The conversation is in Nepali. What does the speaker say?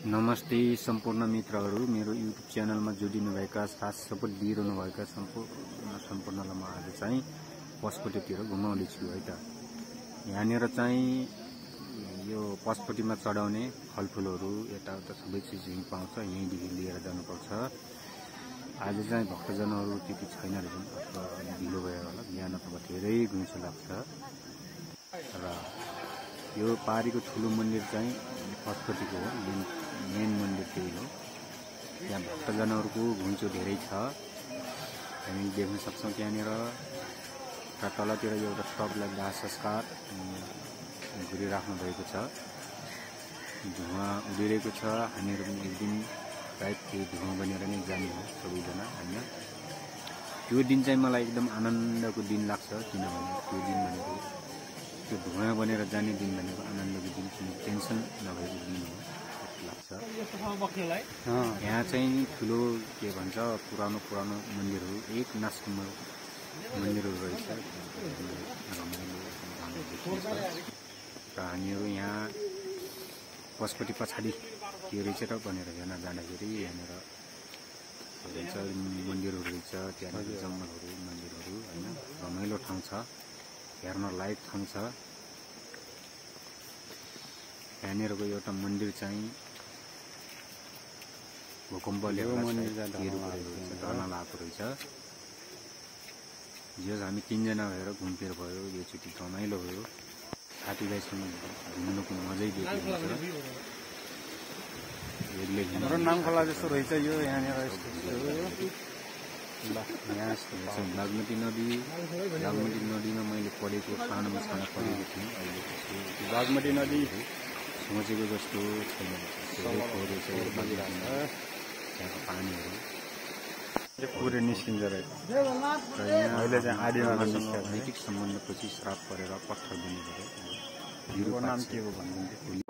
नमस्ते सम्पूर्ण मित्रहरू, मेरो युट्युब च्यानलमा जोडिनुभएका साथ सपोर्ट दिइरहनुभएका सम्पूर्णलाई म आज चाहिँ पशुपतितिर घुमाउँदैछु है त। यहाँनिर चाहिँ यो पशुपतिमा चढाउने फलफुलहरू यताउता सबै चिज यहीँ पाउँछ, यहीँदेखि लिएर जानुपर्छ। आज चाहिँ भक्तजनहरू त्यति छैन रहेछन्, अथवा ढिलो भयो होला, बिहान अथवा धेरै घुइँचो लाग्छ। र यो पारीको ठुलो मन्दिर चाहिँ पशुपतिको हो, मेन मन्दिर त्यही हो। यहाँ भक्तजनहरूको घुइँचो धेरै छ, हामी देख्न सक्छौँ। त्यहाँनिर र तलतिर एउटा स्टपलाई दाह संस्कार गरिराख्नु भएको छ, धुवा उडिरहेको छ। हामीहरू पनि एक दिन सायद त्यो धुवा बनेर नै जाने हो सबैजना होइन। त्यो दिन चाहिँ मलाई एकदम आनन्दको दिन लाग्छ, किनभने त्यो दिन भनेको त्यो धुवा बनेर जाने दिन भनेको आनन्दको दिन, कुनै टेन्सन नभएको दिन हो लाग्छ। यहाँ चाहिँ ठुलो के भन्छ पुरानो मन्दिरहरू, एक नासको मन्दिरहरू रहेछ, र हामीहरू यहाँ पशुपति पछाडि के रहेछ र भनेर हेर्न जाँदाखेरि यहाँनिर रहेछ मन्दिरहरू रहेछ, त्यहाँनिर जङ्गलहरू मन्दिरहरू होइन, रमाइलो ठाउँ छ, हेर्न लायक ठाउँ छ। यहाँनिरको एउटा मन्दिर चाहिँ भूकम्पले ढल्न लागेको रहेछ। जो हामी तीनजना भएर घुमफिर भयो, यो चुटी रमाइलो भयो, साथीभाइसँग घुम्नुको मजै बेग्लै हुन्छ। नामखोला जस्तो रहेछ यो यहाँनिर। बागमती नदीमा मैले पढेको सानोमा पढेको थिएँ। अहिले बागमती नदी सोचेको जस्तो छैन, धेरै फोहोर छ त्यहाँको पानीहरू पुरै निस्किन्छ रहेछ। र यहाँ अहिले चाहिँ आदिमा नैतिक सम्बन्धपछि श्राप परेर पत्थर बनेको नाम के हो भन्नुहुन्छ?